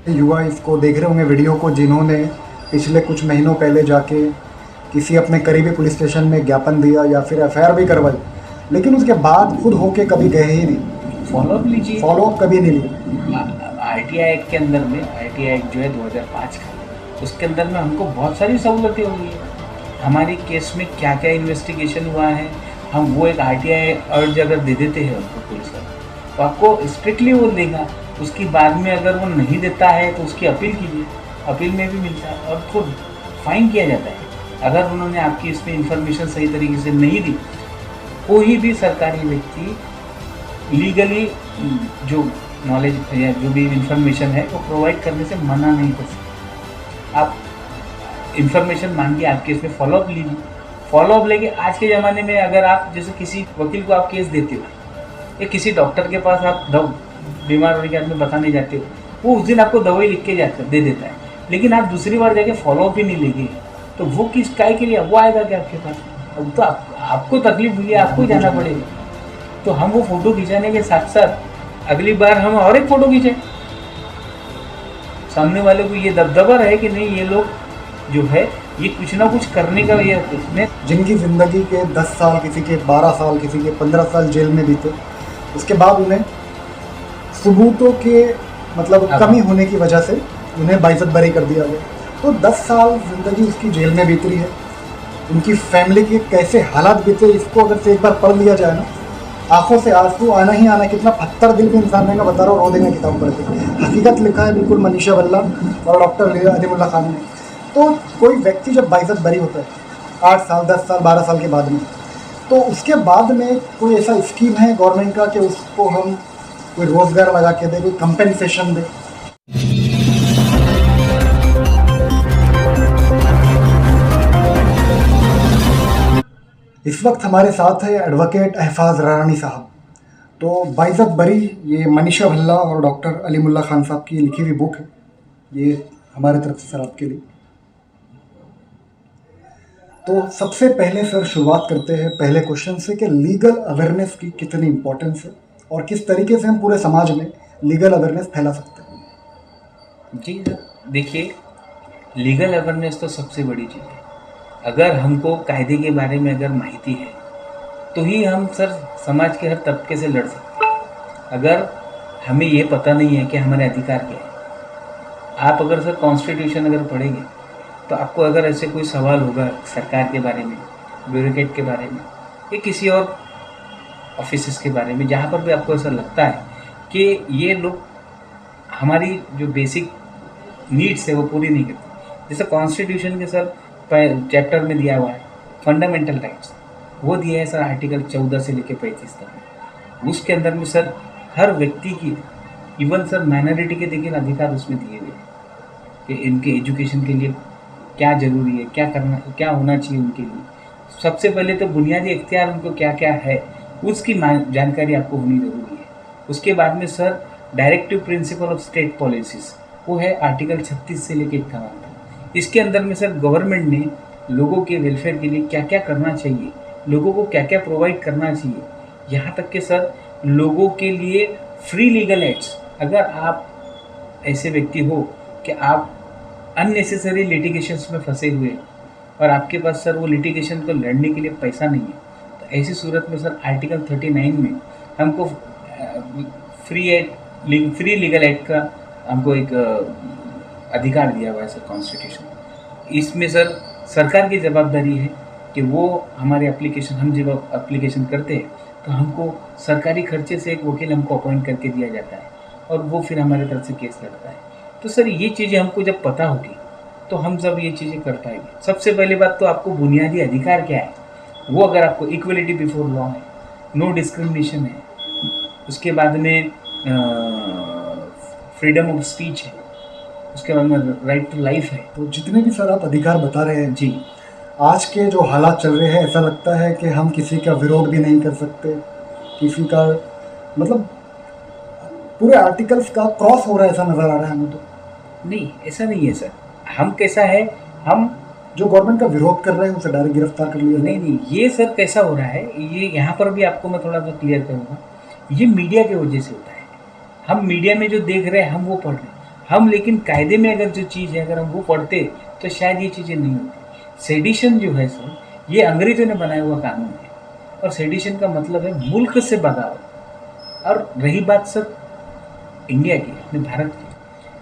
युवा इसको देख रहे होंगे वीडियो को, जिन्होंने पिछले कुछ महीनों पहले जाके किसी अपने करीबी पुलिस स्टेशन में ज्ञापन दिया या फिर एफआईआर भी करवाई, लेकिन उसके बाद खुद होके कभी गए ही नहीं, फॉलोअप लीजिए। फॉलोअप कभी नहीं लिया। आरटीआई एक्ट के अंदर में, आरटीआई एक्ट जो है 2005 का, उसके अंदर में हमको बहुत सारी सहूलतें हो गई है। हमारी केस में क्या क्या इन्वेस्टिगेशन हुआ है, हम वो एक आरटीआई अर्ज अगर दे देते हैं उनको पुलिस वाले, तो आपको स्ट्रिक्टली वो देगा। उसकी बाद में अगर वो नहीं देता है तो उसकी अपील कीजिए, अपील में भी मिलता है और उसको फाइन किया जाता है अगर उन्होंने आपकी इसमें इंफॉर्मेशन सही तरीके से नहीं दी। कोई भी सरकारी व्यक्ति लीगली जो नॉलेज या जो भी इंफॉर्मेशन है वो प्रोवाइड करने से मना नहीं कर सकते। आप इंफॉर्मेशन मांगिए, आपके इसमें फॉलोअप लीजिए। फॉलोअप लेके आज के ज़माने में अगर आप जैसे किसी वकील को आप केस देते हो या किसी डॉक्टर के पास आप बीमार होने के बाद में बताने जाते हो, वो उस दिन आपको दवाई लिख के दे देता है, लेकिन आप दूसरी बार जाके फॉलोअप ही नहीं लेंगे तो वो किस काय के लिए वो आएगा क्या आपके पास? अब तो आपको तकलीफ हुई है, आपको ही जाना पड़ेगा। तो हम वो फ़ोटो खिंचाने के साथ साथ अगली बार हम और एक फ़ोटो खींचें, सामने वाले को ये दबदबा रहे कि नहीं ये लोग जो है ये कुछ ना कुछ करने का ये उसमें। जिनकी ज़िंदगी के 10 साल, किसी के 12 साल, किसी के 15 साल जेल में बीते, उसके बाद उन्हें सबूतों के मतलब कमी होने की वजह से उन्हें बाइज्जत बरी कर दिया गया। तो 10 साल ज़िंदगी उसकी जेल में बीत रही है, उनकी फैमिली के कैसे हालात बीते, इसको अगर से एक बार पढ़ लिया जाए ना, आंखों से आंसू आना ही आना। कितना पत्थर दिल भी इंसान रहेगा, बता रहा हूँ, रो देंगे किताब पढ़ के। हकीकत लिखा है बिल्कुल मनीषा भल्ला और डॉक्टर अलीमुल्ला खान ने। तो कोई व्यक्ति जब बाइज्जत बरी होता है 8 साल, 10 साल, 12 साल के बाद में, तो उसके बाद में कोई ऐसा स्कीम है गवर्नमेंट का कि उसको हम कोई रोज़गार लगा के दे, कोई कंपेंसेशन दे? इस वक्त हमारे साथ है एडवोकेट अहफाज रानी साहब। तो बाइज्जत बरी, ये मनीषा भल्ला और डॉक्टर अलीमुल्ला खान साहब की लिखी हुई बुक है, ये हमारे तरफ से सर आपके लिए। तो सबसे पहले सर शुरुआत करते हैं पहले क्वेश्चन से कि लीगल अवेयरनेस की कितनी इम्पोर्टेंस है और किस तरीके से हम पूरे समाज में लीगल अवेयरनेस फैला सकते हैं। जी सर, देखिए लीगल अवेयरनेस तो सबसे बड़ी चीज़ है। अगर हमको कायदे के बारे में अगर माहिती है तो ही हम सर समाज के हर तबके से लड़ सकते हैं। अगर हमें ये पता नहीं है कि हमारे अधिकार क्या है, आप अगर सर कॉन्स्टिट्यूशन अगर पढ़ेंगे तो आपको अगर ऐसे कोई सवाल होगा सरकार के बारे में, ब्यूरोक्रेट के बारे में या किसी और ऑफिस के बारे में, जहाँ पर भी आपको ऐसा लगता है कि ये लोग हमारी जो बेसिक नीड्स है वो पूरी नहीं करते, जैसे कॉन्स्टिट्यूशन के सर चैप्टर में दिया हुआ है फंडामेंटल राइट्स, वो दिया है सर आर्टिकल 14 से लेकर 35 तक। उसके अंदर में सर हर व्यक्ति की, इवन सर माइनॉरिटी के देखिए अधिकार उसमें दिए हुए हैं कि इनके एजुकेशन के लिए क्या ज़रूरी है, क्या करना, क्या होना चाहिए उनके लिए। सबसे पहले तो बुनियादी इख्तियार उनको क्या क्या है उसकी जानकारी आपको होनी ज़रूरी है। उसके बाद में sir directive principle of state policies, वो है आर्टिकल 36 से लेकर 51 तक। इसके अंदर में सर गवर्नमेंट ने लोगों के वेलफेयर के लिए क्या क्या करना चाहिए, लोगों को क्या क्या प्रोवाइड करना चाहिए, यहाँ तक कि सर लोगों के लिए फ्री लीगल एड्स। अगर आप ऐसे व्यक्ति हो कि आप अननेसेसरी लिटिगेशंस में फंसे हुए और आपके पास सर वो लिटिगेशन को लड़ने के लिए पैसा नहीं है, तो ऐसी सूरत में सर आर्टिकल 39 में हमको फ्री लीगल एड का हमको एक अधिकार दिया हुआ है सर कॉन्स्टिट्यूशन। इसमें सर सरकार की जवाबदारी है कि वो हमारे एप्लीकेशन, हम जब एप्लीकेशन करते हैं तो हमको सरकारी खर्चे से एक वकील हमको अपॉइंट करके दिया जाता है और वो फिर हमारे तरफ से केस लड़ता है। तो सर ये चीज़ें हमको जब पता होगी तो हम सब ये चीज़ें कर पाएंगे। सबसे पहली बात तो आपको बुनियादी अधिकार क्या है, वो अगर आपको इक्वलिटी बिफोर लॉ है, नो डिस्क्रिमिनेशन है, उसके बाद में फ्रीडम ऑफ स्पीच है, उसके बाद में राइट टू लाइफ है। तो जितने भी सर आप अधिकार बता रहे हैं जी, आज के जो हालात चल रहे हैं, ऐसा लगता है कि हम किसी का विरोध भी नहीं कर सकते, किसी का मतलब पूरे आर्टिकल्स का क्रॉस हो रहा है, ऐसा नज़र आ रहा है हमें। तो नहीं, ऐसा नहीं है सर। हम कैसा है, हम जो गवर्नमेंट का विरोध कर रहे हैं उसे डायरेक्ट गिरफ्तार कर लिया। नहीं, ये सर कैसा हो रहा है, ये यहाँ पर भी आपको मैं थोड़ा सा क्लियर करूँगा। ये मीडिया की वजह से होता है। हम मीडिया में जो देख रहे हैं हम वो पढ़ रहे हैं। हम लेकिन कायदे में अगर जो चीज़ है अगर हम वो पढ़ते तो शायद ये चीज़ें नहीं होती। सेडिशन जो है सर, ये अंग्रेजों ने बनाया हुआ कानून है, और सेडिशन का मतलब है मुल्क से बगावत। और रही बात सर इंडिया की, अपने भारत की,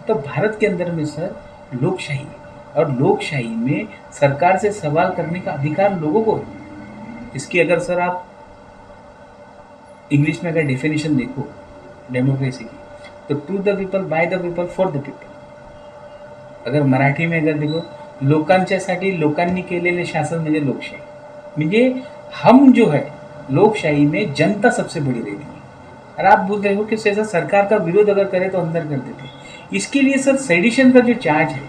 तो भारत के अंदर में सर लोकशाही है, और लोकशाही में सरकार से सवाल करने का अधिकार लोगों को है। इसकी अगर सर आप इंग्लिश में अगर डेफिनेशन देखो डेमोक्रेसी की, तो to the people, by the people, for the people. अगर मराठी में अगर देखो, लोकांच्यासाठी लोकांनी केलेले शासन म्हणजे लोकशाही। म्हणजे हम जो है लोकशाही में जनता सबसे बड़ी रहती है। और आप बोल रहे हो कि ऐसा सरकार का विरोध अगर करे तो अंदर कर देते। इसके लिए सर सेडिशन का जो चार्ज है,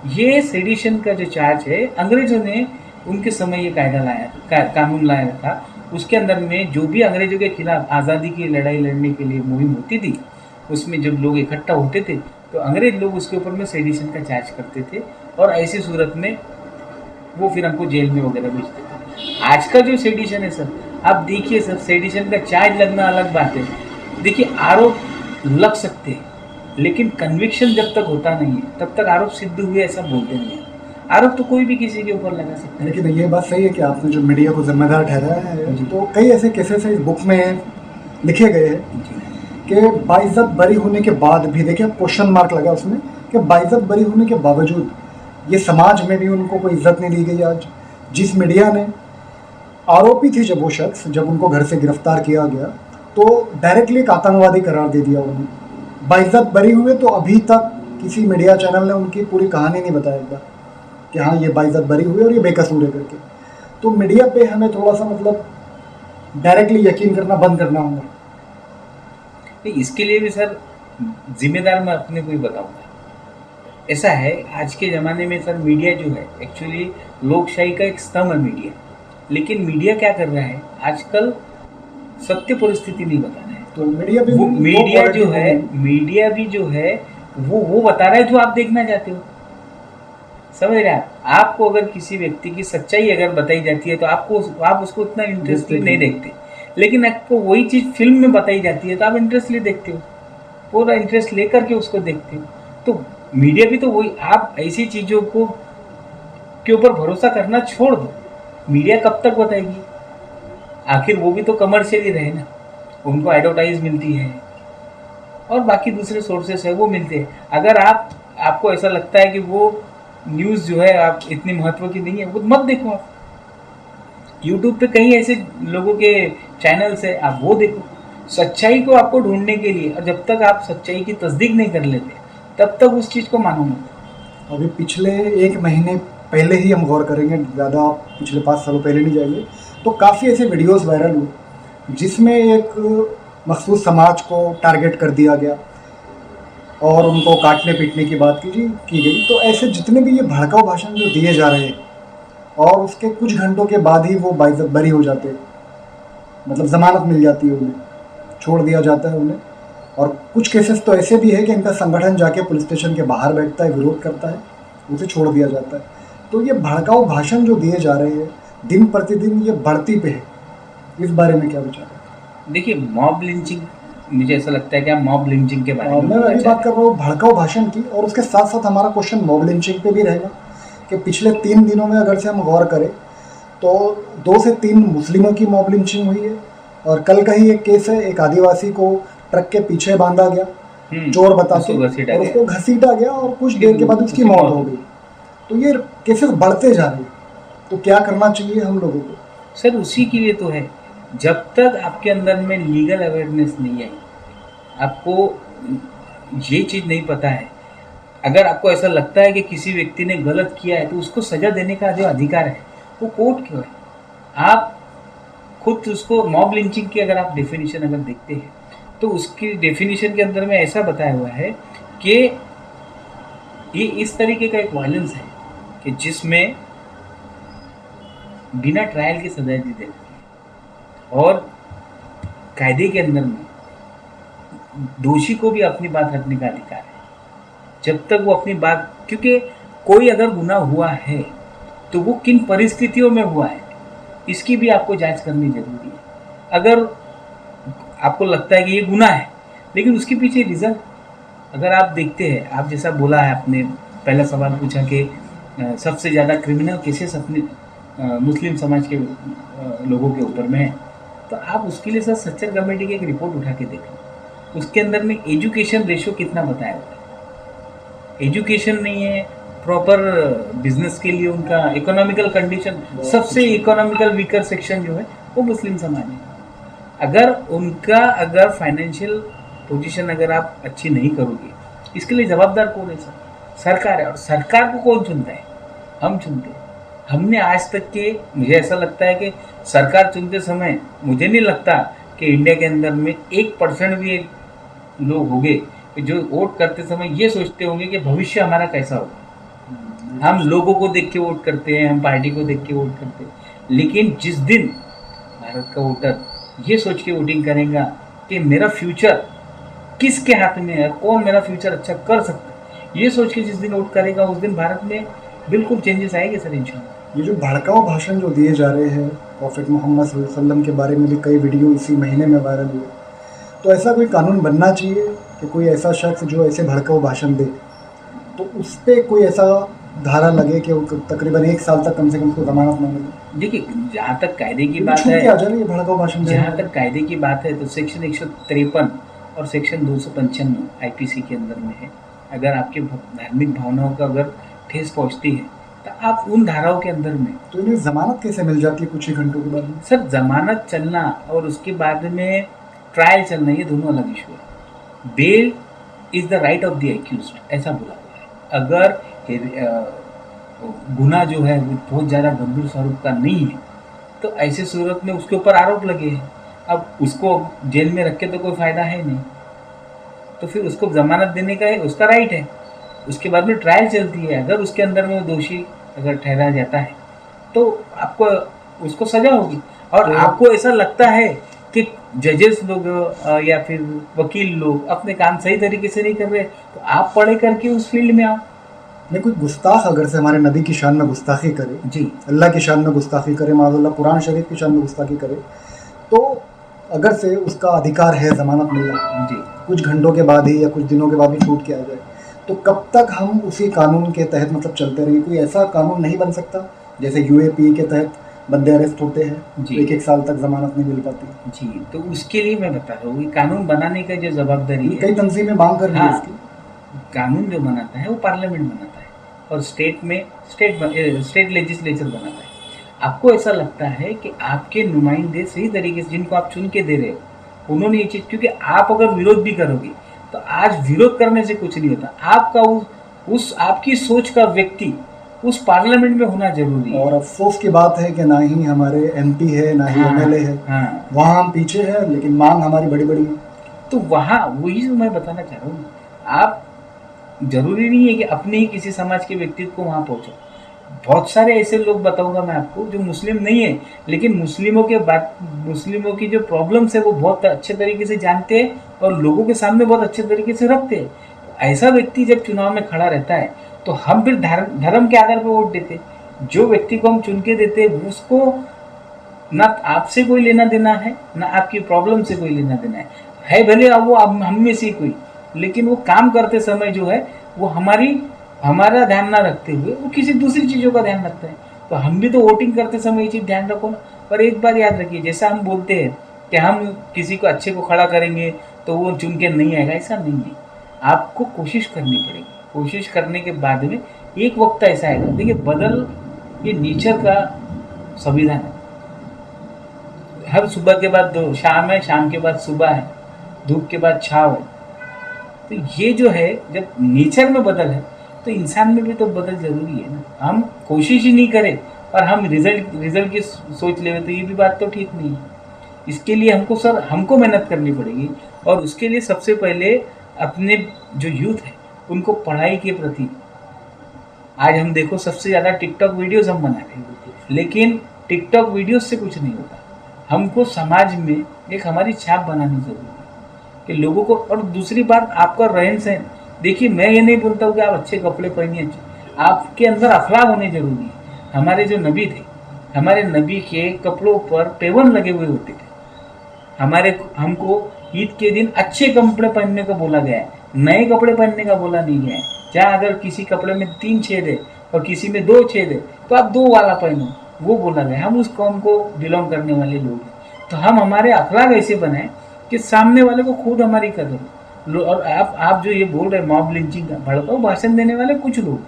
ये सेडिशन का जो चार्ज है अंग्रेजों ने उनके समय ये कायदा लाया, कानून लाया था। उसके अंदर में जो भी अंग्रेजों के खिलाफ आज़ादी की लड़ाई लड़ने के लिए मुहिम होती थी, उसमें जब लोग इकट्ठा होते थे तो अंग्रेज लोग उसके ऊपर में सेडिशन का चार्ज करते थे, और ऐसी सूरत में वो फिर हमको जेल में वगैरह भेजते थे। आज का जो सेडिशन है सर, आप देखिए सर, सेडिशन का चार्ज लगना अलग बात है। देखिए आरोप लग सकते हैं, लेकिन कन्विक्शन जब तक होता नहीं है तब तक आरोप सिद्ध हुए ऐसा बोलते नहीं है। आरोप तो कोई भी किसी के ऊपर लगा सकता है। लेकिन ये बात सही है कि आपने जो मीडिया को जिम्मेदार ठहराया है, तो कई ऐसे केसेस इस बुक में लिखे गए हैं कि बाइज्जत बरी होने के बाद भी, देखिए क्वेश्चन मार्क लगा उसमें, कि बाइज्जत बरी होने के बावजूद ये समाज में भी उनको कोई इज्जत नहीं दी गई। आज जिस मीडिया ने, आरोपी थे जब वो शख्स, जब उनको घर से गिरफ्तार किया गया तो डायरेक्टली एक आतंकवादी करार दे दिया उन्होंने। बाइज्जत बरी हुए तो अभी तक किसी मीडिया चैनल ने उनकी पूरी कहानी नहीं बताया एक बार कि हाँ ये बाइज्जत बरी हुई और ये बेकसूर है करके। तो मीडिया पे हमें थोड़ा सा मतलब डायरेक्टली यकीन करना बंद करना होगा। इसके लिए भी सर जिम्मेदार मैं अपने को ही बताऊंगा। ऐसा है आज के ज़माने में सर, मीडिया जो है एक्चुअली लोकशाही का एक स्तंभ है मीडिया। लेकिन मीडिया क्या कर रहा है आजकल, सत्य परिस्थिति नहीं बता रहा है। तो मीडिया भी, मीडिया जो है वो बता रहा है जो आप देखना चाहते हो। समझ रहे हैं आपको अगर किसी व्यक्ति की सच्चाई अगर बताई जाती है तो आप उसको उतना इंटरेस्टली नहीं देखते, लेकिन आपको वही चीज़ फिल्म में बताई जाती है तो आप इंटरेस्टली देखते हो, पूरा इंटरेस्ट लेकर के उसको देखते हो। तो मीडिया भी तो वही, आप ऐसी चीज़ों को के ऊपर भरोसा करना छोड़ दो। मीडिया कब तक बताएगी? आखिर वो भी तो कमर्शियल ही रहे ना, उनको एडवर्टाइज मिलती है और बाकी दूसरे सोर्सेस है वो मिलते हैं। अगर आपको ऐसा लगता है कि वो न्यूज़ जो है आप इतनी महत्व की नहीं है, वो मत देखो। आप यूट्यूब पे कई ऐसे लोगों के चैनल्स है, आप वो देखो। सच्चाई को आपको ढूंढने के लिए, और जब तक आप सच्चाई की तस्दीक नहीं कर लेते तब तक उस चीज़ को मानो मत। अभी पिछले 1 महीने पहले ही हम गौर करेंगे, ज़्यादा पिछले 5 सालों पहले नहीं जाएंगे, तो काफ़ी ऐसे वीडियोस वायरल हुए जिसमें एक मखसूस समाज को टारगेट कर दिया गया और उनको काटने पीटने की बात की गई। तो ऐसे जितने भी ये भड़काऊ भाषण जो दिए जा रहे हैं, और उसके कुछ घंटों के बाद ही वो बाइज्जत बरी हो जाते हैं, मतलब ज़मानत मिल जाती है उन्हें, छोड़ दिया जाता है उन्हें। और कुछ केसेस तो ऐसे भी है कि इनका संगठन जाके पुलिस स्टेशन के बाहर बैठता है, विरोध करता है, उसे छोड़ दिया जाता है। तो ये भड़काऊ भाषण जो दिए जा रहे हैं दिन प्रतिदिन ये बढ़ती पे है, इस बारे में क्या विचार है? देखिए मॉब लिंचिंग, मुझे ऐसा लगता है कि आप मॉब लिंचिंग के बारे में मैं अभी बात कर रहा हूँ भड़काऊ भाषण की, और उसके साथ साथ हमारा क्वेश्चन मॉब लिंचिंग पे भी रहेगा कि पिछले 3 दिनों में अगर से हम गौर करें तो 2 से 3 मुस्लिमों की मॉब लिंचिंग हुई है। और कल का ही एक केस है, एक आदिवासी को ट्रक के पीछे बांधा गया चोर बता के, और उसको घसीटा गया और कुछ देर के बाद उसकी मौत हो गई। तो ये केसेस बढ़ते जा रहे हैं, तो क्या करना चाहिए हम लोगों को? सर उसी के लिए तो है, जब तक आपके अंदर में लीगल अवेयरनेस नहीं आई, आपको ये चीज़ नहीं पता है, अगर आपको ऐसा लगता है कि किसी व्यक्ति ने गलत किया है तो उसको सज़ा देने का जो अधिकार है वो कोर्ट क्यों है? आप खुद उसको, मॉब लिंचिंग की अगर आप डेफिनेशन अगर देखते हैं तो उसकी डेफिनेशन के अंदर में ऐसा बताया हुआ है कि ये इस तरीके का एक वायलेंस है कि जिसमें बिना ट्रायल की सजा दी जाती है, और कायदे के अंदर में दोषी को भी अपनी बात रखने का अधिकार है जब तक वो अपनी बात, क्योंकि कोई अगर गुनाह हुआ है तो वो किन परिस्थितियों में हुआ है इसकी भी आपको जांच करनी जरूरी है। अगर आपको लगता है कि ये गुनाह है लेकिन उसके पीछे रीज़न, अगर आप देखते हैं, आप जैसा बोला है, आपने पहला सवाल पूछा कि सबसे ज़्यादा क्रिमिनल केसेस अपने मुस्लिम समाज के लोगों के ऊपर में है, तो आप उसके लिए सर सच्चर कमेटी की एक रिपोर्ट उठा के देख लो। उसके अंदर में एजुकेशन रेशो कितना बताया हुआ है। एजुकेशन नहीं है, प्रॉपर बिजनेस के लिए उनका इकोनॉमिकल कंडीशन, सबसे इकोनॉमिकल वीकर सेक्शन जो है वो मुस्लिम समाज है। अगर फाइनेंशियल पोजीशन अगर आप अच्छी नहीं करोगे, इसके लिए जवाबदार कौन है सर? सरकार है। और सरकार को कौन चुनता है? हम चुनते हैं। हमने आज तक के, मुझे ऐसा लगता है कि सरकार चुनते समय मुझे नहीं लगता कि इंडिया के अंदर में 1% भी एक लोग होंगे कि जो वोट करते समय ये सोचते होंगे कि भविष्य हमारा कैसा होगा। हम लोगों को देख के वोट करते हैं, हम पार्टी को देख के वोट करते हैं, लेकिन जिस दिन भारत का वोटर ये सोच के वोटिंग करेगा कि मेरा फ्यूचर किसके हाथ में है, कौन मेरा फ्यूचर अच्छा कर सकता है, ये सोच के जिस दिन वोट करेगा उस दिन भारत में बिल्कुल चेंजेस आएंगे सर, इंशाल्लाह। ये जो भड़काऊ भाषण जो दिए जा रहे हैं प्रॉफिट मोहम्मद सल्लल्लाहु अलैहि वसल्लम के बारे में भी कई वीडियो इसी महीने में वायरल हुए, तो ऐसा कोई कानून बनना चाहिए कि कोई ऐसा शख्स जो ऐसे भड़काऊ भाषण दे तो उस पर कोई ऐसा धारा लगे कि वो तकरीबन 1 साल तक कम से कम उसको जमानत न मिले। देखिए, जहाँ तक कायदे की बात छूट है, के आ जाए ये भड़काऊ भाषण देने जहाँ वाले। तक कायदे की बात है तो सेक्शन 153 और सेक्शन 295 आईपीसी के अंदर में है। अगर आपकी धार्मिक भावनाओं का अगर ठेस पहुँचती है तो आप उन धाराओं के अंदर में, तो इन्हें जमानत कैसे मिल जाती है कुछ ही घंटों के बाद में? सर जमानत चलना और उसके बाद में ट्रायल चलना, ये दोनों अलग इशू है। Bail is the right of the accused, ऐसा बोला हुआ है। अगर गुना जो है वो बहुत ज़्यादा गंभीर स्वरूप का नहीं है तो ऐसे सूरत में उसके ऊपर आरोप लगे हैं, अब उसको जेल में रख के तो कोई फ़ायदा है नहीं, तो फिर उसको जमानत देने का है, उसका राइट है। उसके बाद में ट्रायल चलती है, अगर उसके अंदर में वो दोषी अगर ठहरा जाता है तो आपको उसको सजा होगी। और तो आपको ऐसा लगता है कि जजेस लोग या फिर वकील लोग अपने काम सही तरीके से नहीं कर रहे, तो आप पढ़े करके उस फील्ड में आओ। नहीं, कोई गुस्ताख अगर से हमारे नबी की शान में गुस्ताखी करे, जी, अल्लाह की शान में गुस्ताखी करे, माज़अल्लाह कुरान शरीफ की शान में गुस्ताखी करे, तो अगर से उसका अधिकार है ज़मानत मिलना, जी, कुछ घंटों के बाद ही या कुछ दिनों के बाद ही छूट के आ जाए, तो कब तक हम उसी कानून के तहत मतलब चलते रहेंगे? कोई ऐसा कानून नहीं बन सकता जैसे यूएपी के तहत बंदे अरेस्ट होते हैं, जी। 1-1 साल तक ज़मानत नहीं मिल पाती? जी, तो उसके लिए मैं बता रहा हूँ कि कानून बनाने का जो जवाबदारी है, कई तंजीमें मांग कर रही है हाँ, इसकी। कानून जो बनाता है वो पार्लियामेंट बनाता है और स्टेट में स्टेट लेजिस्लेचर बनाता है। आपको ऐसा लगता है कि आपके नुमाइंदे सही तरीके से, जिनको आप चुन के दे रहे हो, उन्होंने ये चीज़, क्योंकि आप अगर विरोध भी करोगे तो आज विरोध करने से कुछ नहीं होता, आपका उस आपकी सोच का व्यक्ति उस पार्लियामेंट में होना जरूरी है। और अफसोस की बात है कि ना ही हमारे एमपी है ना ही एमएलए है, हाँ, वहाँ हम पीछे हैं, लेकिन मांग हमारी बड़ी बड़ी है। तो वहाँ वही जो मैं बताना चाह रहा हूँ, आप जरूरी नहीं है कि अपने ही किसी समाज के व्यक्तित्व को वहाँ पहुँचो। बहुत सारे ऐसे लोग बताऊंगा मैं आपको जो मुस्लिम नहीं है, लेकिन मुस्लिमों की जो प्रॉब्लम्स है वो बहुत अच्छे तरीके से जानते हैं और लोगों के सामने बहुत अच्छे तरीके से रखते हैं। ऐसा व्यक्ति जब चुनाव में खड़ा रहता है तो हम फिर धर्म के आधार पर वोट देते। जो व्यक्ति को हम चुन के देते उसको ना आपसे कोई लेना देना है, ना आपकी प्रॉब्लम से कोई लेना देना है भले अब वो हम में से कोई, लेकिन वो काम करते समय जो है वो हमारा ध्यान ना रखते हुए वो किसी दूसरी चीज़ों का ध्यान रखता है। तो हम भी तो वोटिंग करते समय ये चीज़ ध्यान रखो ना। पर एक बात याद रखिए, जैसा हम बोलते हैं कि हम किसी को अच्छे को खड़ा करेंगे तो वो चुन के नहीं आएगा, ऐसा नहीं है। आपको कोशिश करनी पड़ेगी, कोशिश करने के बाद में एक वक्त ऐसा आएगा। देखिए, बदल ये नेचर का संविधान है। हर सुबह के बाद शाम है, शाम के बाद सुबह है, धूप के बाद छाव है। तो ये जो है, जब नेचर में बदल है तो इंसान में भी तो बदल जरूरी है ना। हम कोशिश ही नहीं करें और हम रिजल्ट की सोच ले, तो ये भी बात तो ठीक नहीं है। इसके लिए हमको मेहनत करनी पड़ेगी और उसके लिए सबसे पहले अपने जो यूथ है उनको पढ़ाई के प्रति, आज हम देखो सबसे ज़्यादा टिकटॉक वीडियोस हम बना रहे हैं, लेकिन टिकटॉक वीडियोस से कुछ नहीं होता। हमको समाज में एक हमारी छाप बनानी जरूरी है कि लोगों को। और दूसरी बात, आपका रहन सहन देखिए, मैं ये नहीं बोलता हूँ कि आप अच्छे कपड़े पहनिए, आपके अंदर अखलाक होने जरूरी है। हमारे जो नबी थे, हमारे नबी के कपड़ों पर पेवन लगे हुए होते थे। हमको ईद के दिन अच्छे कपड़े पहनने को बोला गया है, नए कपड़े पहनने का बोला नहीं गया है। जहाँ अगर किसी कपड़े में 3 छेद है और किसी में 2 छेद है तो आप 2 वाला पहनो, वो बोला गया। हम उस कौम को बिलोंग करने वाले लोग हैं, तो हम हमारे अखलाक ऐसे बनाए कि सामने वाले को खुद हमारी कदर हो। और आप जो ये बोल रहे मॉब लिंचिंग का, भड़काऊ भाषण देने वाले कुछ लोग,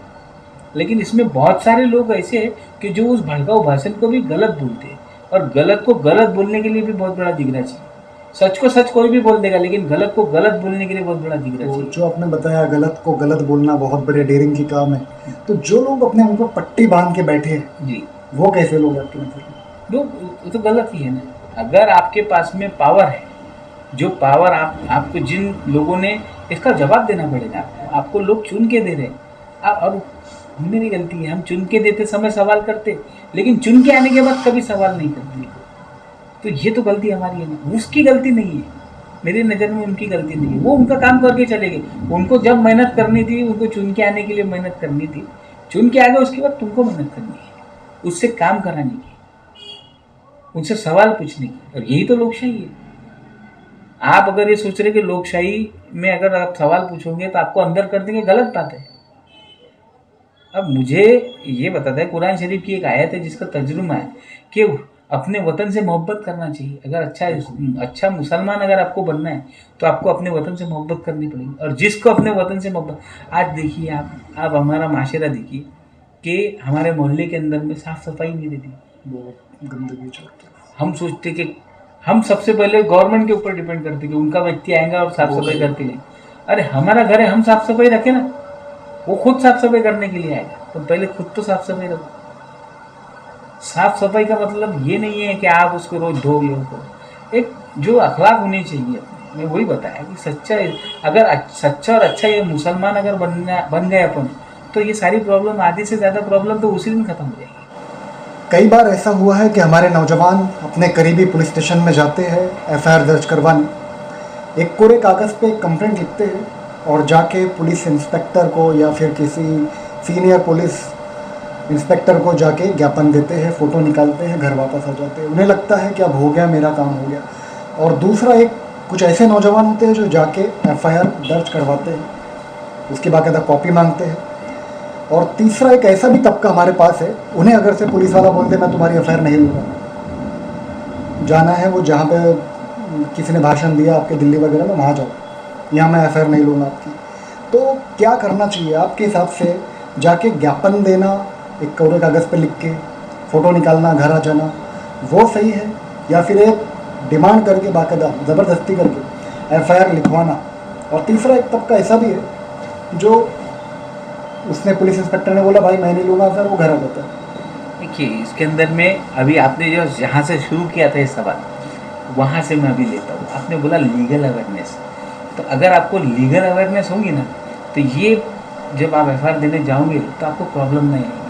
लेकिन इसमें बहुत सारे लोग ऐसे हैं कि जो उस भड़काऊ भाषण को भी गलत बोलते हैं, और गलत को गलत बोलने के लिए भी बहुत बड़ा जिगरा चाहिए। सच को सच कोई भी बोल देगा, लेकिन गलत को गलत बोलने के लिए बहुत बड़ा जिगरा तो चाहिए। जो आपने बताया गलत को गलत बोलना बहुत बड़े डेयरिंग की काम है, तो जो लोग अपने मुंह पर पट्टी बांध के बैठे हैं जी, वो कैसे लोग आपके नजर में? वो तो गलत ही है ना। अगर आपके पास में पावर है, जो पावर आपको जिन लोगों ने, इसका जवाब देना पड़ेगा आपको लोग चुन के दे रहे हैं। और मेरी गलती है, हम चुन के देते समय सवाल करते, लेकिन चुन के आने के बाद कभी सवाल नहीं करते। तो ये तो गलती हमारी है ना, उसकी गलती नहीं है। मेरी नज़र में उनकी गलती नहीं है, वो उनका काम करके चले गए। उनको जब मेहनत करनी थी, उनको चुन के आने के लिए मेहनत करनी थी, चुन के आ गए, उसके बाद तुमको मेहनत करनी है, उससे काम कराने की, उनसे सवाल पूछने की। और यही तो लोकशाही है। आप अगर ये सोच रहे कि लोकशाही में अगर आप सवाल पूछोगे तो आपको अंदर कर देंगे, गलत बात है। अब मुझे ये बताता है, कुरान शरीफ की एक आयत है जिसका तर्जुमा है कि अपने वतन से मोहब्बत करना चाहिए। अगर अच्छा मुसलमान अगर आपको बनना है तो आपको अपने वतन से मोहब्बत करनी पड़ेगी। और जिसको अपने वतन से मोहब्बत, आज देखिए आप हमारा माशरा देखिए कि हमारे मोहल्ले के अंदर में साफ़ सफाई नहीं रहती, बहुत गंदगी चलती है। हम सोचते कि हम सबसे पहले गवर्नमेंट के ऊपर डिपेंड करते कि उनका व्यक्ति आएगा और साफ़ सफाई करके लें। अरे हमारा घर है, हम साफ़ सफाई रखें ना, वो खुद साफ़ सफाई करने के लिए आएगा, तो पहले खुद तो साफ़ सफाई रखो। साफ सफाई का मतलब ये नहीं है कि आप उसको रोज धो लो, एक जो अखलाक होनी चाहिए। मैं वही बताया कि सच्चा, अगर सच्चा और अच्छा ये मुसलमान अगर बन गए अपन, तो ये सारी प्रॉब्लम, आधी से ज़्यादा प्रॉब्लम तो उसी दिन ख़त्म हो जाएगी। कई बार ऐसा हुआ है कि हमारे नौजवान अपने करीबी पुलिस स्टेशन में जाते हैं एफआईआर दर्ज करवाने, एक कोरे कागज़ पे कंप्लेंट लिखते हैं और जाके पुलिस इंस्पेक्टर को या फिर किसी सीनियर पुलिस इंस्पेक्टर को जाके ज्ञापन देते हैं, फ़ोटो निकालते हैं, घर वापस आ जाते हैं। उन्हें लगता है कि अब हो गया, मेरा काम हो गया। और दूसरा, एक कुछ ऐसे नौजवान होते हैं जो जाके एफआईआर दर्ज करवाते हैं, उसकी बाकायदा कॉपी मांगते हैं। और तीसरा, एक ऐसा भी तबका हमारे पास है, उन्हें अगर से पुलिस वाला बोल दे मैं तुम्हारी एफआईआर नहीं लूँगा, जाना है वो जहाँ पे किसी ने भाषण दिया आपके दिल्ली वगैरह में, वहाँ जाओ, यहाँ मैं एफआईआर नहीं लूँगा आपकी। तो क्या करना चाहिए आपके हिसाब से? जाके ज्ञापन देना एक कोरे कागज़ पे लिख के, फ़ोटो निकालना, घर आ जाना, वो सही है? या फिर एक डिमांड करके बाकायदा ज़बरदस्ती करके एफआईआर लिखवाना? और तीसरा एक तबका ऐसा भी है जो उसने, पुलिस इंस्पेक्टर ने बोला भाई मैं नहीं लूँगा सर, वो घर आ जाता है। देखिए, इसके अंदर में अभी आपने जो जहाँ से शुरू किया था ये सवाल, वहाँ से मैं अभी लेता हूँ। आपने बोला लीगल अवेयरनेस, तो अगर आपको लीगल अवेयरनेस होगी ना, तो ये जब आप एफआईआर देने जाओगे तो आपको प्रॉब्लम नहीं आएगी।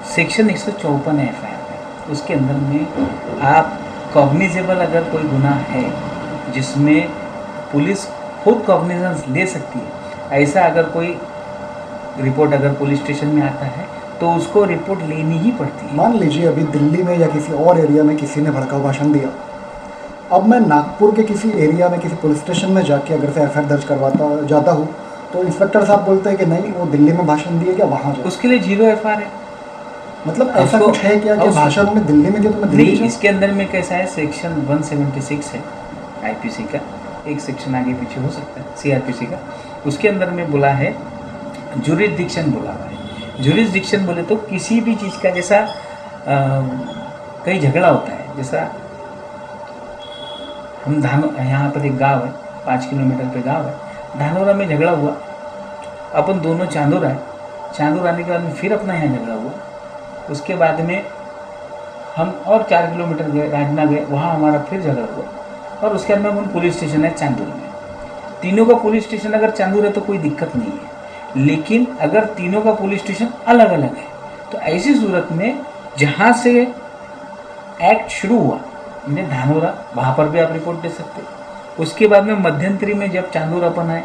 सेक्शन 154 है एफआईआर में, उसके अंदर में आप कॉग्निजेबल अगर कोई गुनाह है जिसमें पुलिस खुद कॉग्निजेंस ले सकती है, ऐसा अगर कोई रिपोर्ट अगर पुलिस स्टेशन में आता है तो उसको रिपोर्ट लेनी ही पड़ती है। मान लीजिए अभी दिल्ली में या किसी और एरिया में किसी ने भड़काऊ भाषण दिया, अब मैं नागपुर के किसी एरिया में किसी पुलिस स्टेशन में जाके अगर से एफआईआर दर्ज करवाता जाता हूँ, तो इंस्पेक्टर साहब बोलते हैं कि नहीं, वो दिल्ली में भाषण दिए, क्या वहाँ जाओ। उसके लिए 0 एफआईआर है। मतलब ऐसा कुछ है क्या कि भाषण उन्होंने दिल्ली में दिया तो मैं दिल्ली नहीं, जाऊँ? इसके अंदर में कैसा है, सेक्शन 176 है आईपीसी का, एक सेक्शन आगे पीछे हो सकता है सीआरपीसी का, उसके अंदर में बोला है जुरिसडिक्शन बोला हुआ है। जुरिसडिक्शन बोले तो किसी भी चीज़ का, जैसा कई झगड़ा होता है, जैसा हम यहाँ पर एक गांव है, 5 किलोमीटर पे गांव है, धानोरा में झगड़ा हुआ, अपन दोनों चांदूर आए, चांदूर आने के बाद में फिर अपना यहाँ झगड़ा हुआ, उसके बाद में हम और 4 किलोमीटर गए, राजना गए, वहाँ हमारा फिर झगड़ा हुआ, और उसके बाद में अपन पुलिस स्टेशन है चांदूर में। तीनों का पुलिस स्टेशन अगर चांदूर है तो कोई दिक्कत नहीं है, लेकिन अगर तीनों का पुलिस स्टेशन अलग अलग है तो ऐसी सूरत में जहाँ से एक्ट शुरू हुआ हमने धानोरा, वहाँ पर भी आप रिपोर्ट दे सकते। उसके बाद में मध्यंतरी में जब चांदूर अपन आए,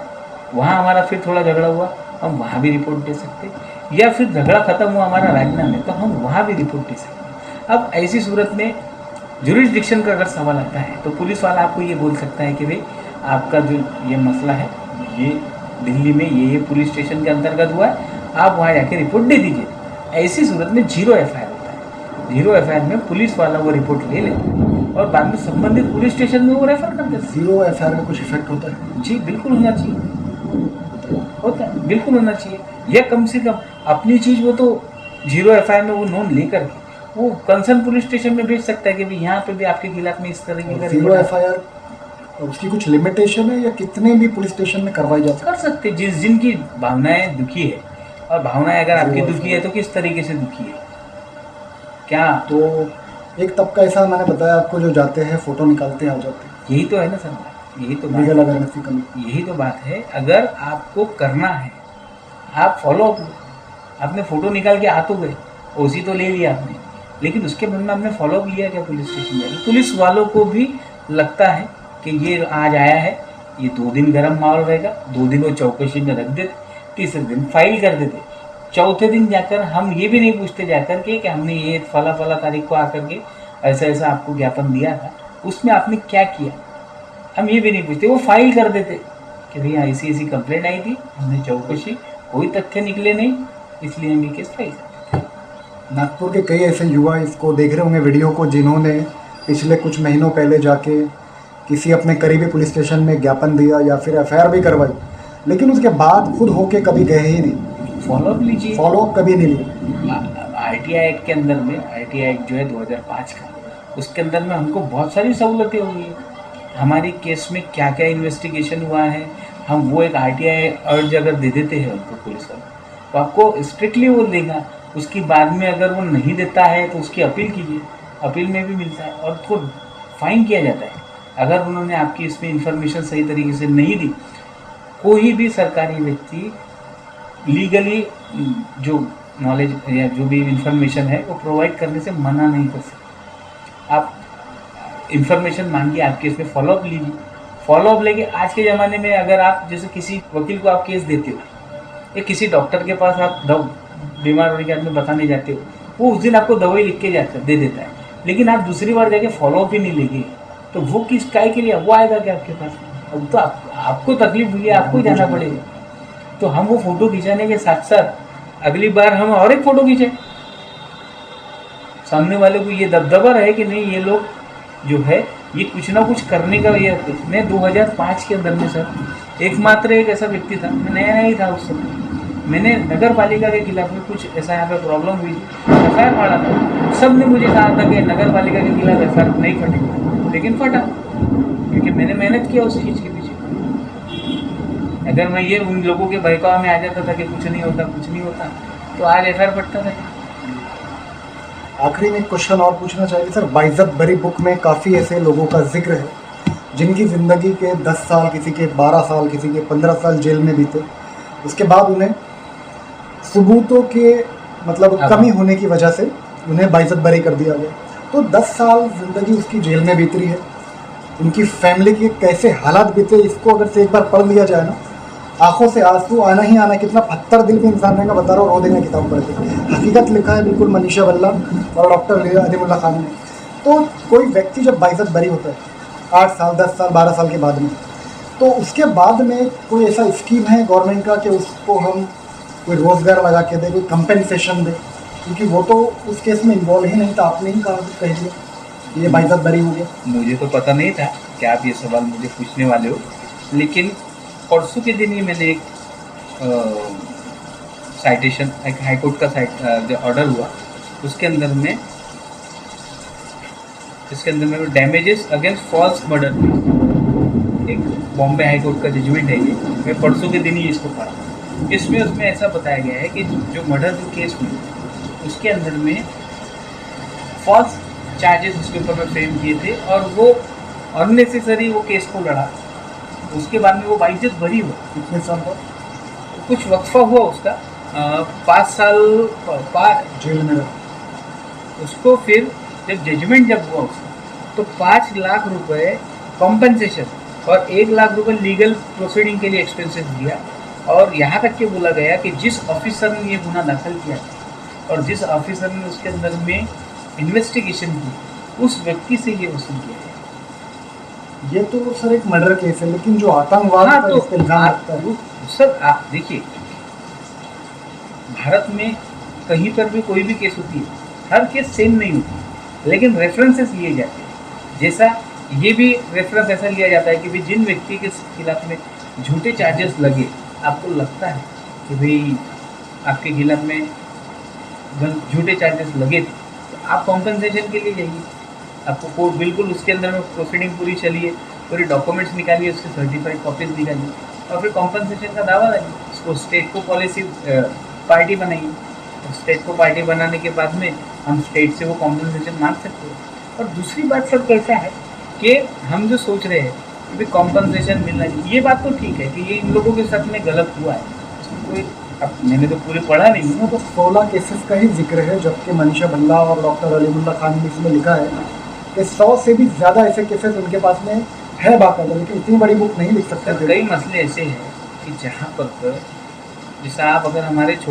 वहाँ हमारा फिर थोड़ा झगड़ा हुआ, हम वहाँ भी रिपोर्ट दे सकते, या फिर झगड़ा खत्म हुआ हमारा राजना में तो हम वहाँ भी रिपोर्ट दे सकते। अब ऐसी सूरत में जुरिसडिक्शन का अगर सवाल आता है तो पुलिस वाला आपको ये बोल सकता है कि भाई आपका जो ये मसला है ये दिल्ली में ये पुलिस स्टेशन के अंतर्गत हुआ है, आप वहाँ जाके रिपोर्ट दे दीजिए। ऐसी सूरत में 0 FIR होता है। 0 FIR में पुलिस वाला वो रिपोर्ट ले ले और बाद में संबंधित पुलिस स्टेशन में वो रेफर कर देते। 0 FIR में कुछ इफेक्ट होता है? जी बिल्कुल होना चाहिए, होता है, बिल्कुल होना चाहिए। या कम से कम अपनी चीज़ वो तो 0 FIR में वो नोन लेकर के वो कंसर्न पुलिस स्टेशन में भेज सकता है कि भाई यहाँ पे भी आपके खिलाफ में इस तरीके का 0 FIR उसकी कुछ लिमिटेशन है या कितने भी पुलिस स्टेशन में करवाई जा सकती कर सकते, जिनकी भावनाएं दुखी है, और भावनाएं अगर आपकी दुखी है तो किस तरीके से दुखी है क्या? तो एक तबका ऐसा मैंने बताया आपको जो जाते हैं फोटो निकालते आ जाते हैं, यही तो है ना सर, यही तो लीगल अवेयरनेस की कमी। यही तो बात है। अगर आपको करना है आप फॉलो अप, आपने फोटो निकाल के आ तो गए, ओसी तो ले लिया आपने, लेकिन उसके बाद में आपने फॉलो अप लिया क्या पुलिस स्टेशन में? पुलिस वालों को भी लगता है कि ये आज आया है, ये 2 दिन गर्म माहौल रहेगा, 2 दिन वो चौकसी में रख देते, तीसरे दिन फाइल कर देते, चौथे दिन जाकर हम ये भी नहीं पूछते जाकर के कि हमने ये फला तारीख को आकर के ऐसा ऐसा आपको ज्ञापन दिया था, उसमें आपने क्या किया, हम ये भी नहीं पूछते, वो फाइल कर देते कि भैया ऐसी कंप्लेंट आई थी, हमने चौकसी, कोई तथ्य निकले नहीं, इसलिए हम ये केस फाइल कर देते। नागपुर के कई ऐसे युवा इसको देख रहे होंगे वीडियो को, जिन्होंने पिछले कुछ महीनों पहले जाके किसी अपने करीबी पुलिस स्टेशन में ज्ञापन दिया या फिर FIR भी करवाई, लेकिन उसके बाद खुद होके कभी गए ही नहीं, फॉलोअप लीजिए, फॉलोअप कभी नहीं लिया। RTI एक्ट के अंदर में, RTI एक्ट जो है 2005 का, उसके अंदर में हमको बहुत सारी सहूलतें हुई है। हमारी केस में क्या क्या इन्वेस्टिगेशन हुआ है, हम वो एक RTI अर्ज अगर दे देते हैं उनको पुलिस वाले, तो आपको स्ट्रिक्टली वो देगा। उसके बाद में अगर वो नहीं देता है तो उसकी अपील कीजिए, अपील में भी मिलता है और उसको फाइन किया जाता है अगर उन्होंने आपकी इसमें इंफॉर्मेशन सही तरीके से नहीं दी। कोई भी सरकारी व्यक्ति लीगली जो नॉलेज या जो भी इंफॉर्मेशन है वो प्रोवाइड करने से मना नहीं कर सकता। आप इंफॉर्मेशन मांगिए, आप केस में फॉलोअप लीजिए, फॉलोअप लेके आज के ज़माने में अगर आप जैसे किसी वकील को आप केस देते हो या किसी डॉक्टर के पास आप बीमार होने के आदमी बताने जाते हो, वो उस दिन आपको दवाई लिख के दे देता है, लेकिन आप दूसरी बार जाके फॉलोअप ही नहीं लेंगे तो वो किस काय के लिए वो आएगा क्या आपके पास? अब तो आपको तकलीफ हुई है, आपको ही जाना पड़ेगा। तो हम वो फोटो खिंचाने के साथ साथ अगली बार हम और एक फ़ोटो खींचे, सामने वाले को ये दबदबा रहे कि नहीं ये लोग जो है ये कुछ ना कुछ करने का। ये मैं 2005 के अंदर में सर एकमात्र एक ऐसा व्यक्ति था, मैं नया ही था उस समय, मैंने नगर पालिका के खिलाफ में कुछ ऐसा यहाँ पे प्रॉब्लम हुई थी, FIR मारा था। सब ने मुझे कहा था कि नगर पालिका के खिलाफ FIR नहीं फटेगा, लेकिन फटा क्योंकि मैंने मेहनत किया उस चीज़ के पीछे। अगर मैं ये उन लोगों के बहकावे में आ जाता था कि कुछ नहीं होता तो आज FIR फटता था। आखिरी में एक क्वेश्चन और पूछना चाहिए सर, बाइज्जत बरी बुक में काफ़ी ऐसे लोगों का जिक्र है जिनकी ज़िंदगी के 10 साल, किसी के 12 साल, किसी के 15 साल जेल में बीते, उसके बाद उन्हें सबूतों के मतलब कमी होने की वजह से उन्हें बाइज्जत बरी कर दिया गया। तो 10 साल ज़िंदगी उसकी जेल में बीत रही है, उनकी फैमिली के कैसे हालात बीते, इसको अगर से एक बार पढ़ लिया जाए ना, आंखों से आंसू आना ही आना। कितना 72 दिल के इंसान रहेगा बता रहा हूँ, रो देगा किताब पढ़ के। हकीकत लिखा है बिल्कुल मनीषा वल्ला और डॉक्टर अलीमुल्ला खान ने। तो कोई व्यक्ति जब बाइज्जत बरी होता है 8 साल, 10 साल, 12 साल के बाद में, तो उसके बाद में कोई ऐसा स्कीम है गवर्नमेंट का कि उसको हम कोई रोज़गार लगा के दे, कोई कंपेंसेशन दे, क्योंकि वो तो उस केस में इन्वॉल्व ही नहीं था। आपने ही कहा कह दिया ये बाइज्जत बरी हो गया। मुझे तो पता नहीं था कि आप ये सवाल मुझे पूछने वाले हो, लेकिन परसों के दिन ही मैंने एक साइटेशन, एक हाईकोर्ट का जो ऑर्डर हुआ उसके अंदर में डैमेजेस अगेंस्ट फॉल्स मर्डर, एक बॉम्बे हाईकोर्ट का जजमेंट है ये, मैं परसों के दिन ही इसको पढ़ा। इसमें उसमें ऐसा बताया गया है कि जो मर्डर जो केस हुई उसके अंदर में फॉल्स चार्जेस उसके ऊपर में फ्रेम किए थे और वो अननेसेसरी वो केस को लड़ा। उसके बाद में वो बाइज्जत बरी हुआ। कितने साल बाद? कुछ वक्फा हुआ उसका, 5 साल जेल में रहा। उसको फिर जब जजमेंट जब हुआ उसका तो 5 लाख रुपए कॉम्पनसेशन और 1 लाख रुपए लीगल प्रोसीडिंग के लिए एक्सपेंसेस दिया। और यहाँ तक के बोला गया कि जिस ऑफिसर ने ये गुनाह दाखिल किया और जिस ऑफिसर ने उसके अंदर में इन्वेस्टिगेशन की उस व्यक्ति से ये वसूल किया है। ये तो सर एक मर्डर केस है, लेकिन जो आतंकवाद का इस पे इल्जाम लगता है सर आप देखिए, भारत में कहीं पर भी कोई भी केस होती है, हर केस सेम नहीं होती, लेकिन रेफरेंसेस लिए जाते हैं। जैसा ये भी रेफरेंस ऐसा लिया जाता है कि भाई जिन व्यक्ति के खिलाफ में झूठे चार्जेस लगे, आपको लगता है कि भाई आपके खिलाफ में झूठे चार्जेस लगे थे, तो आप कॉम्पनसेशन के लिए जाइए। आपको कोर्ट बिल्कुल उसके अंदर में प्रोसीडिंग पूरी चलिए, पूरे डॉक्यूमेंट्स निकालिए, उसके सर्टिफाइड कॉपीज निकालिए और फिर कॉम्पनसेशन का दावा लाइए। उसको स्टेट को पॉलिसी पार्टी बनाइए, और स्टेट को पार्टी बनाने के बाद में हम स्टेट से वो कॉम्पनसेशन मांग सकते हैं। और दूसरी बात सर कैसा है कि हम जो सोच रहे हैं कि भाई कॉम्पनसेशन मिलना चाहिए, ये बात तो ठीक है कि ये इन लोगों के साथ में गलत हुआ है, इसमें कोई, अब मैंने तो पूरे पढ़ा नहीं हूँ तो 16 केसेस का ही जिक्र है, जबकि मनीषा भल्ला और डॉक्टर अलीमुल्ला खान ने इसमें लिखा है कि 100 से भी ज़्यादा ऐसे केसेस उनके पास में है बाकायदा, लेकिन इतनी बड़ी बुक नहीं लिख सकते थे। कई मसले ऐसे हैं कि जहाँ पर जैसा आप अगर हमारे एक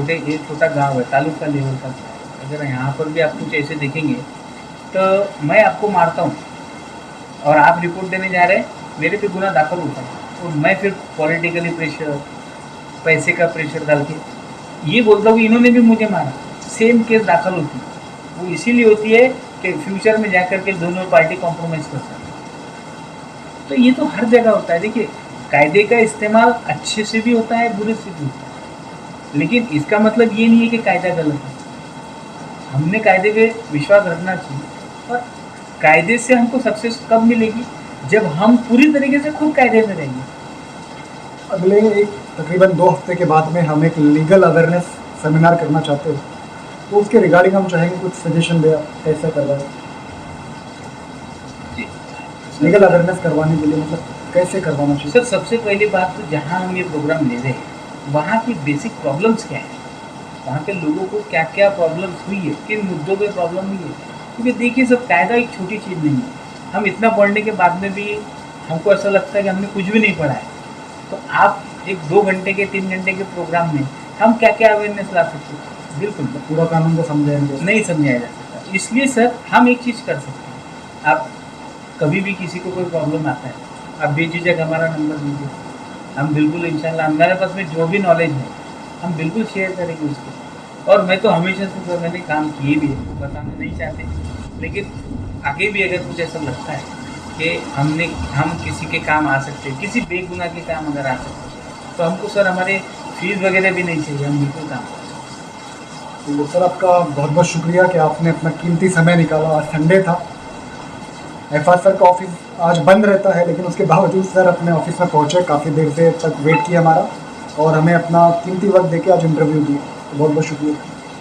छोटा गांव है, तालुका लेवल का, अगर यहाँ पर भी आप कुछ ऐसे देखेंगे तो मैं आपको मारता हूँ और आप रिपोर्ट देने जा रहे हैं, मेरे पे गुना दाखिल होता है और मैं फिर पॉलिटिकली प्रेशर, पैसे का प्रेशर डाल के ये बोलता हूँ कि इन्होंने भी मुझे मारा, सेम केस दाखिल होती है। वो इसीलिए होती है कि फ्यूचर में जाकर के दोनों पार्टी कॉम्प्रोमाइज़ कर सकते हैं। तो ये तो हर जगह होता है। देखिए, कायदे का इस्तेमाल अच्छे से भी होता है, बुरे से भी होता है, लेकिन इसका मतलब ये नहीं है कि कायदा गलत है। हमने कायदे पे विश्वास रखना चाहिए, और कायदे से हमको सक्सेस कब मिलेगी, जब हम पूरी तरीके से खुद कायदे में रहेंगे। अगले तकरीबन 2 हफ्ते के बाद में हम एक लीगल अवेयरनेस सेमिनार करना चाहते हो, तो उसके रिगार्डिंग हम चाहेंगे कुछ सजेशन दे, आप कैसे करवाएं जी, लीगल अवेयरनेस करवाने के लिए, मतलब कैसे करवाना चाहिए? सर सबसे पहली बात तो जहाँ हम ये प्रोग्राम ले रहे हैं वहाँ की बेसिक प्रॉब्लम्स क्या है, वहाँ के लोगों को क्या क्या प्रॉब्लम्स हुई है, किन मुद्दों पे प्रॉब्लम हुई है। क्योंकि देखिए सब, कायदा एक छोटी चीज़ नहीं है। हम इतना पढ़ने के बाद में भी हमको ऐसा लगता है कि हमने कुछ भी नहीं पढ़ा है। तो आप एक 2 घंटे के 3 घंटे के प्रोग्राम में हम क्या क्या अवेयरनेस ला सकते हैं? बिल्कुल पूरा कानून को समझाएंगे नहीं समझाया जा सकता। इसलिए सर हम एक चीज़ कर सकते हैं, आप कभी भी किसी को कोई प्रॉब्लम आता है, आप बेझिझक हमारा नंबर दीजिए, हम बिल्कुल इंशाल्लाह हमारे पास में जो भी नॉलेज है हम बिल्कुल शेयर करेंगे उसको। और मैं तो हमेशा से सर मैंने काम किए भी है, बताना नहीं चाहते, लेकिन आगे भी अगर कुछ ऐसा लगता है कि हम किसी के काम आ सकते हैं, किसी बेगुनाह के काम अगर आ सकते हैं, तो हमको सर हमारे फीस वगैरह भी नहीं चाहिए, हम बिल्कुल काम करें। तो सर आपका बहुत बहुत शुक्रिया कि आपने अपना कीमती समय निकाला। आज संडे था, एफआर सर का ऑफिस आज बंद रहता है, लेकिन उसके बावजूद सर अपने ऑफिस में पहुँचे, काफ़ी देर से तक वेट किया हमारा और हमें अपना कीमती वक्त देके आज इंटरव्यू दिया। तो बहुत बहुत शुक्रिया।